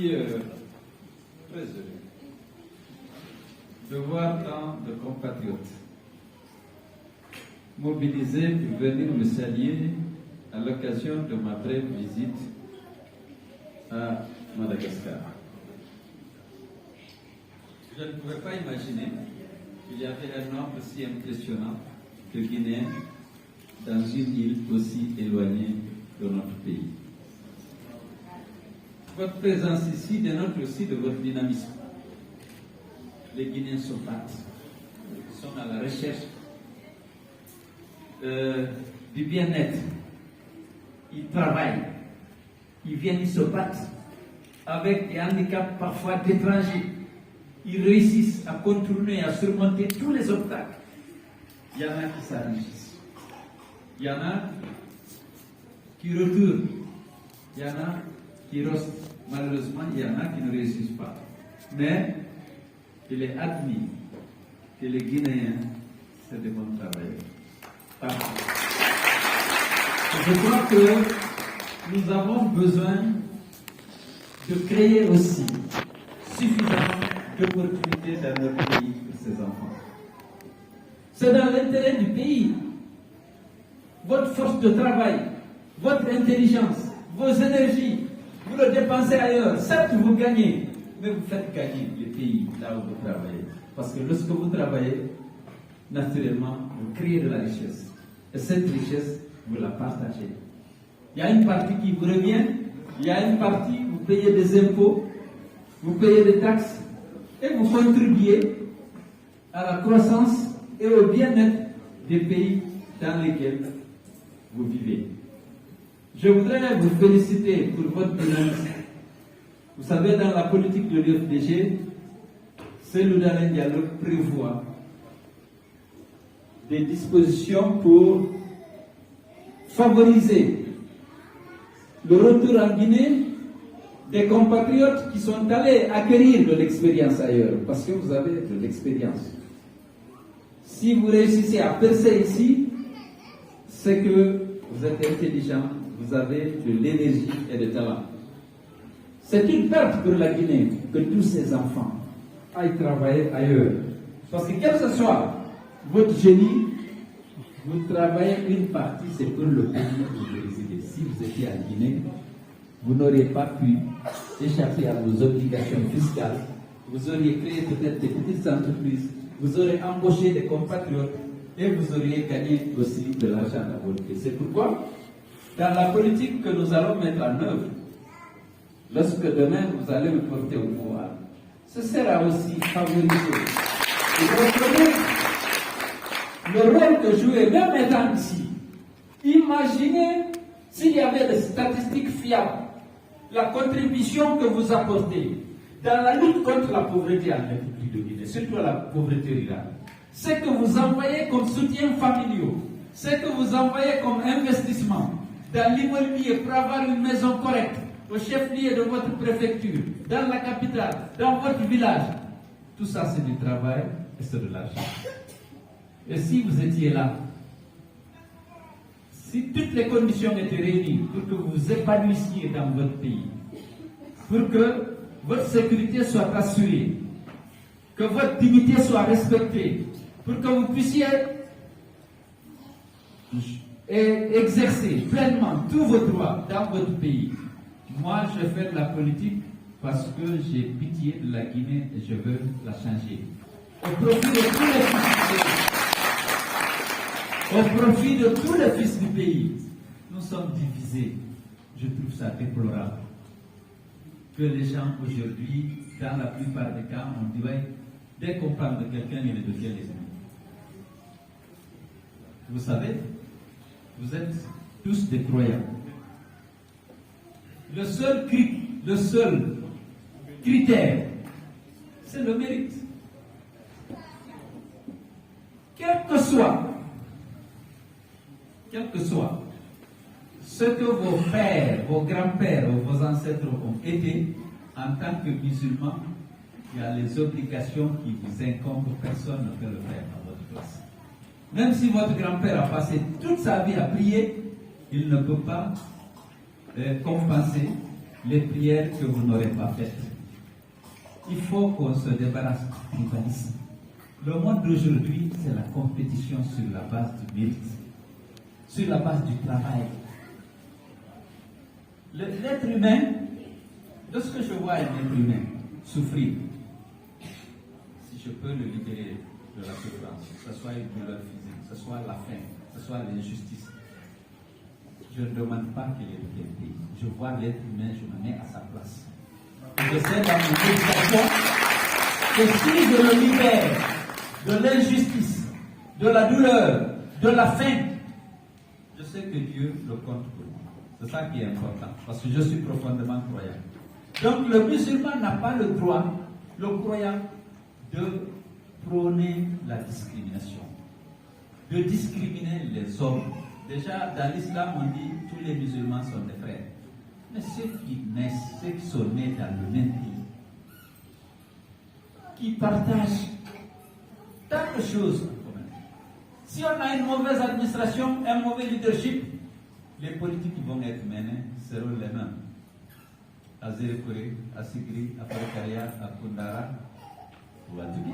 suis très heureux de voir tant de compatriotes mobilisés pour venir me saluer à l'occasion de ma brève visite à Madagascar. Je ne pouvais pas imaginer qu'il y avait un nombre si impressionnant de Guinéens dans une île aussi éloignée de notre pays. Votre présence ici dénote aussi de votre dynamisme. Les Guinéens se battent, ils sont à la recherche du bien-être. Ils travaillent, ils viennent, ils se battent avec des handicaps parfois d'étrangers. Ils réussissent à contourner, à surmonter tous les obstacles. Il y en a qui s'enrichissent, il y en a qui retournent, il y en a qui restent. Malheureusement, il y en a qui ne réussissent pas. Mais il est admis que les Guinéens, c'est des bons travailleurs. Je crois que nous avons besoin de créer aussi suffisamment d'opportunités dans notre pays pour ces enfants. C'est dans l'intérêt du pays. Votre force de travail, votre intelligence, vos énergies, vous le dépensez ailleurs. Certes, vous gagnez, mais vous faites gagner le pays là où vous travaillez. Parce que lorsque vous travaillez, naturellement, vous créez de la richesse. Et cette richesse, vous la partagez. Il y a une partie qui vous revient, il y a une partie, vous payez des impôts, vous payez des taxes, et vous contribuez à la croissance et au bien-être des pays dans lesquels vous vivez. Je voudrais vous féliciter pour votre dynamisme. Vous savez, dans la politique de l'UFDG, Cellou Dalein Diallo prévoit des dispositions pour favoriser le retour en Guinée des compatriotes qui sont allés acquérir de l'expérience ailleurs, parce que vous avez de l'expérience. Si vous réussissez à percer ici, c'est que vous êtes intelligent, vous avez de l'énergie et du talent. C'est une perte pour la Guinée que tous ces enfants aillent travailler ailleurs. Parce que quel que soit votre génie, vous travaillez une partie, c'est pour le pays où vous résidez. Si vous étiez en Guinée, vous n'auriez pas pu échapper à vos obligations fiscales. Vous auriez créé peut-être des petites entreprises, vous auriez embauché des compatriotes et vous auriez gagné aussi de l'argent dans votre pays. C'est pourquoi, dans la politique que nous allons mettre en œuvre, lorsque demain vous allez me porter au pouvoir, ce sera aussi favorisé. Et comprenez le rôle que jouez, même étant ici. Imaginez s'il y avait des statistiques fiables, la contribution que vous apportez dans la lutte contre la pauvreté en République de Guinée, surtout la pauvreté rurale. Ce que vous envoyez comme soutien familial, ce que vous envoyez comme investissement dans l'immobilier pour avoir une maison correcte au chef-lieu de votre préfecture, dans la capitale, dans votre village, tout ça c'est du travail et c'est de l'argent. Et si vous étiez là, si toutes les conditions étaient réunies pour que vous vous épanouissiez dans votre pays, pour que votre sécurité soit assurée, que votre dignité soit respectée, pour que vous puissiez exercer pleinement tous vos droits dans votre pays. Moi, je fais de la politique parce que j'ai pitié de la Guinée et je veux la changer. Au profit de tous les fils du pays. Au profit de tous les fils du pays. Nous sommes divisés. Je trouve ça déplorable. Que les gens aujourd'hui, dans la plupart des cas, on dit, ouais, dès qu'on parle de quelqu'un, il devient les ennemis. Vous savez, vous êtes tous des croyants. Le seul critère, c'est le mérite. Quel que soit ce que vos pères, vos grands-pères ou vos ancêtres ont été, en tant que musulmans, il y a les obligations qui vous incombent, personne ne peut le faire à votre place. Même si votre grand-père a passé toute sa vie à prier, il ne peut pas compenser les prières que vous n'aurez pas faites. Il faut qu'on se débarrasse du tribalisme. Le monde d'aujourd'hui, c'est la compétition sur la base du mérite, sur la base du travail. L'être humain, lorsque je vois un être humain souffrir, si je peux le libérer de la souffrance, que ce soit une douleur physique, que ce soit la faim, que ce soit l'injustice, je ne demande pas qu'il ait de quel pays. Je vois l'être humain, je me mets à sa place. Et je sais dans mon éducation que si je le libère de l'injustice, de la douleur, de la faim, je sais que Dieu le compte pour moi. C'est ça qui est important, parce que je suis profondément croyant. Donc le musulman n'a pas le droit, le croyant, de prôner la discrimination, de discriminer les hommes. Déjà, dans l'islam, on dit tous les musulmans sont des frères. Mais ceux qui naissent, ceux qui sont nés dans le même pays, qui partagent tant de choses en commun. Si on a une mauvaise administration, un mauvais leadership, les politiques qui vont être menées seront les mêmes. À Zérekore, à Sigri, à Farakaria, à Kundara ou à Dubi.